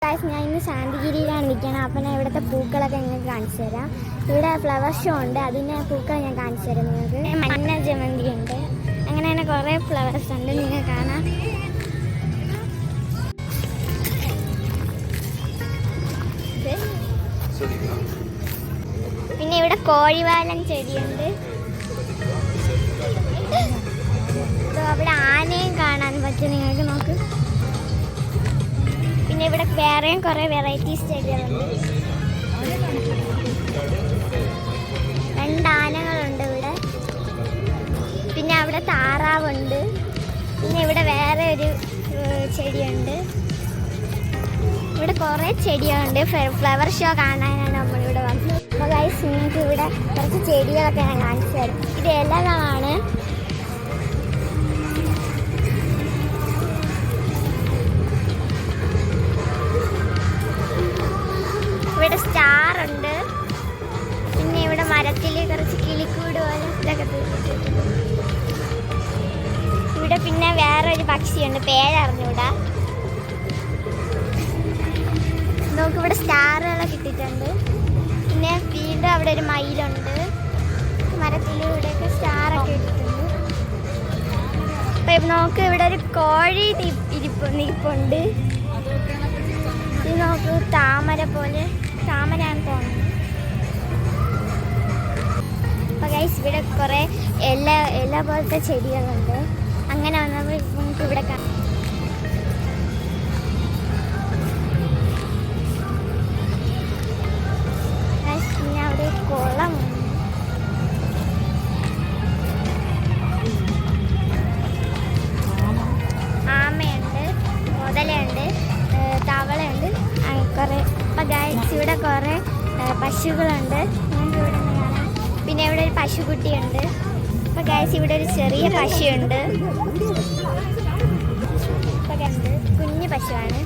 ഞാൻ ഇന്ന് ശാന്തിഗിരിയിലാണ് നിൽക്കുന്നത്. അപ്പം ഞാൻ ഇവിടുത്തെ പൂക്കളൊക്കെ നിങ്ങൾക്ക് കാണിച്ചു തരാം. ഇവിടെ ഫ്ലവർ ഷോ ഉണ്ട്, അതിൻ്റെ പൂക്കൾ ഞാൻ കാണിച്ചു തരാം നിങ്ങൾക്ക്. മഞ്ഞ ജമന്തി ഉണ്ട്, അങ്ങനെ തന്നെ കുറേ ഫ്ലവേഴ്സ് ഉണ്ട്, നിങ്ങൾ കാണാം. പിന്നെ ഇവിടെ കോഴിവാലൻ ചെടിയുണ്ട്. അവിടെ ആനയും കാണാൻ പറ്റും നിങ്ങൾക്ക്, നോക്ക്. പിന്നെ ഇവിടെ വേറെയും കുറേ വെറൈറ്റീസ് ചെടികളുണ്ട്. 2 ആനകളുണ്ട് ഇവിടെ. പിന്നെ അവിടെ താറാവുണ്ട്. പിന്നെ ഇവിടെ വേറെ ഒരു ചെടിയുണ്ട്. ഇവിടെ കുറേ ചെടികളുണ്ട്. ഫ്ലവർ ഷോ കാണാനാണ് നമ്മളിവിടെ വന്നത്. അപ്പോൾ ഗൈസ്, നിങ്ങൾക്ക് ഇവിടെ കുറച്ച് ചെടികളൊക്കെ ഞാൻ കാണിച്ചു തരും. ഇത് ഇലകളാണ്. ഇവിടെ സ്റ്റാർ ഉണ്ട്. പിന്നെ ഇവിടെ മരത്തിൽ കുറച്ച് കിളിക്കൂട് പോലെ ഇതൊക്കെ തീർത്തിട്ടുണ്ട്. ഇവിടെ പിന്നെ വേറൊരു പക്ഷിയുണ്ട്, പേരറിഞ്ഞൂടാ. നമുക്ക് ഇവിടെ സ്റ്റാറുകളൊക്കെ ഇട്ടിട്ടുണ്ട്. പിന്നെ വീണ്ടും അവിടെ ഒരു മയിലുണ്ട്. മരത്തിൽ ഇവിടെയൊക്കെ സ്റ്റാറൊക്കെ ഇട്ടിട്ടുണ്ട്. അപ്പം നമുക്ക് ഇവിടെ ഒരു കോഴി നിൽപ്പുണ്ട്. ഇത് നോക്കൂ, താമര പോലെ, താമരയാണ് തോന്നുന്നത്. അപ്പോൾ ഗൈസ്, ഇവിടെ കുറേ ഇല പോലത്തെ ചെടികളുണ്ട്. അങ്ങനെ വന്നപ്പോൾ നമുക്ക് ഇവിടെ കാണാം. പിന്നെ അവിടെ ഒരു കുളമുണ്ട്. ആമയുണ്ട്, മുതലുണ്ട്, തവളയുണ്ട്, കുറേ. അപ്പം ഗൈസ്, ഇവിടെ കുറേ പശുക്കളുണ്ട്. നിങ്ങൾക്ക് ഇവിടെ നിന്ന് കാണാം. പിന്നെ ഇവിടെ ഒരു പശുക്കുട്ടിയുണ്ട്. അപ്പം ഗൈസ്, ഇവിടെ ഒരു ചെറിയ പശുവുണ്ട്. അപ്പം കണ്ട് കുഞ്ഞു പശുവാണ്.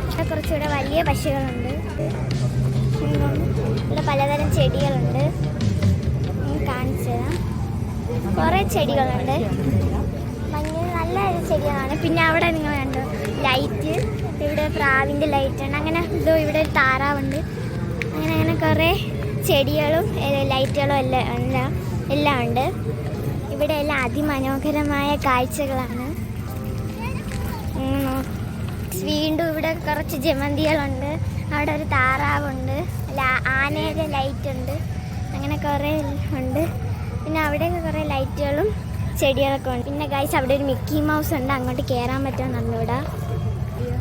ഇവിടെ കുറച്ചുകൂടെ വലിയ പശുക്കളുണ്ട്. ഇവിടെ പലതരം ചെടികളുണ്ട്, കാണിച്ചു തരാം. കുറേ ചെടികളുണ്ട്. മഞ്ഞ നല്ല ചെടികളാണ്. പിന്നെ അവിടെ നിങ്ങൾ കണ്ടോ ലൈറ്റ്, ഇവിടെ പ്രാവിൻ്റെ ലൈറ്റുണ്ട്. അങ്ങനെ ഇതോ ഇവിടെ ഒരു താറാവുണ്ട്. അങ്ങനെ കുറേ ചെടികളും ലൈറ്റുകളും എല്ലാം ഉണ്ട്. ഇവിടെ എല്ലാം അതിമനോഹരമായ കാഴ്ചകളാണ്. വീണ്ടും ഇവിടെ കുറച്ച് ജമന്തികളുണ്ട്. അവിടെ ഒരു താറാവുണ്ട്, ആനയുടെ ലൈറ്റുണ്ട്. അങ്ങനെ കുറേ ഉണ്ട്. പിന്നെ അവിടെയൊക്കെ കുറേ ലൈറ്റുകളും ചെടികളൊക്കെ ഉണ്ട്. പിന്നെ ഗൈസ്, അവിടെ ഒരു മിക്കി മൗസ് ഉണ്ട്, അങ്ങോട്ട് കയറാൻ പറ്റുമെന്ന് അറിഞ്ഞൂടാ.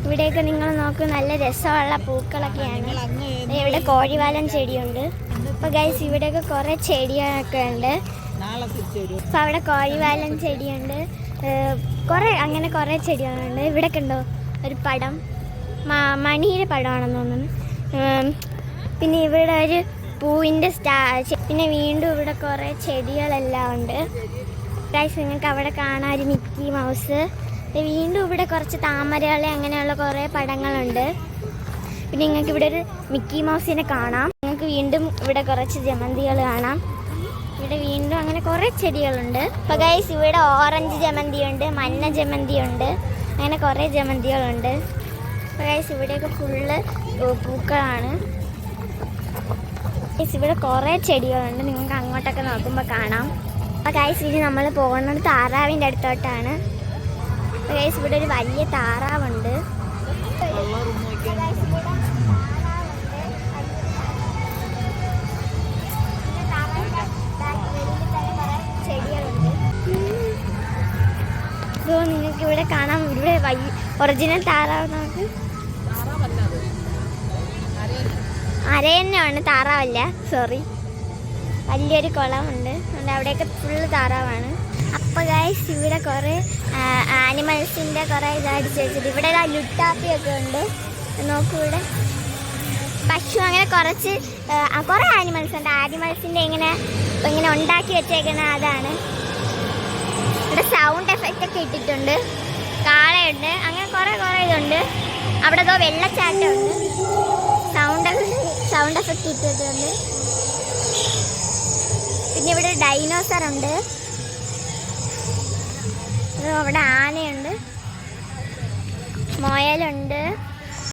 ഇവിടെയൊക്കെ നിങ്ങൾ നോക്ക്, നല്ല രസമുള്ള പൂക്കളൊക്കെയാണ്. ഇവിടെ കോഴിവാലൻ ചെടിയുണ്ട്. അപ്പോൾ ഗൈസ്, ഇവിടെയൊക്കെ കുറേ ചെടികളൊക്കെ ഉണ്ട്. അപ്പോൾ അവിടെ കോഴിവാലൻ ചെടിയുണ്ട്, അങ്ങനെ കുറേ ചെടികളുണ്ട്. ഇവിടെയൊക്കെ ഉണ്ടോ ഒരു പടം, മണിയുടെ പടമാണെന്ന് തോന്നുന്നു. പിന്നെ ഇവിടെ ഒരു പൂവിൻ്റെ പിന്നെ വീണ്ടും ഇവിടെ കുറേ ചെടികളെല്ലാം ഉണ്ട്. ഗൈസ്, നിങ്ങൾക്ക് അവിടെ കാണാൻ ഒരു മിക്കി മൗസ്. വീണ്ടും ഇവിടെ കുറച്ച് താമരകളെ അങ്ങനെയുള്ള കുറേ പടങ്ങളുണ്ട്. പിന്നെ നിങ്ങൾക്ക് ഇവിടെ ഒരു മിക്കി മൗസിനെ കാണാം. നിങ്ങൾക്ക് വീണ്ടും ഇവിടെ കുറച്ച് ജമന്തികൾ കാണാം. ഇവിടെ വീണ്ടും അങ്ങനെ കുറേ ചെടികളുണ്ട്. അപ്പോൾ ഗൈസ്, ഇവിടെ ഓറഞ്ച് ജമന്തിയുണ്ട്, മഞ്ഞ ജമന്തിയുണ്ട്, അങ്ങനെ കുറേ ജമന്തികളുണ്ട്. അപ്പോൾ ഗൈസ്, ഇവിടെയൊക്കെ ഫുള്ള് പൂക്കളാണ്. ഗൈസ്, ഇവിടെ കുറേ ചെടികളുണ്ട്, നിങ്ങൾക്ക് അങ്ങോട്ടൊക്കെ നോക്കുമ്പോൾ കാണാം. അപ്പോൾ ഗൈസ്, ഇനി നമ്മൾ പോകുന്നത് താറാവിൻ്റെ അടുത്തോട്ടാണ്. അപ്പോൾ ഗൈസ്, ഇവിടെ ഒരു വലിയ താറാവുണ്ട്. ചെടികളുണ്ട്. ഇതോ നിങ്ങൾക്ക് ഇവിടെ കാണാം. ഇവിടെ ഒറിജിനൽ താറാവ്. നമുക്ക് അരയന്നാണ്, താറാവല്ല, സോറി. വലിയൊരു കുളമുണ്ട്, അതുകൊണ്ട് അവിടെയൊക്കെ ഫുള്ള് താറാവാണ്. അപ്പോൾ ഗൈസ്, ഇവിടെ കുറേ ആനിമൽസിൻ്റെ കുറേ ഇതടിച്ച് വെച്ചിട്ട് ഇവിടെ ലുട്ടാപ്പിയൊക്കെ ഉണ്ട്. നോക്കൂ, ഇവിടെ പശു, അങ്ങനെ കുറേ ആനിമൽസ് ഉണ്ട്. ആനിമൽസിൻ്റെ ഇങ്ങനെ ഉണ്ടാക്കി വെച്ചേക്കുന്ന അതാണ്. ഇവിടെ സൗണ്ട് എഫക്റ്റ് ഒക്കെ ഇട്ടിട്ടുണ്ട്. കാളയുണ്ട്, അങ്ങനെ കുറേ ഇതുണ്ട്. അവിടെ വെള്ളച്ചാട്ടമുണ്ട്, സൗണ്ട് എഫക്റ്റ് ഇട്ടിട്ടുണ്ട്. പിന്നെ ഇവിടെ ഡൈനോസർ ഉണ്ട്. അവിടെ ആനയുണ്ട്, മുയലുണ്ട്.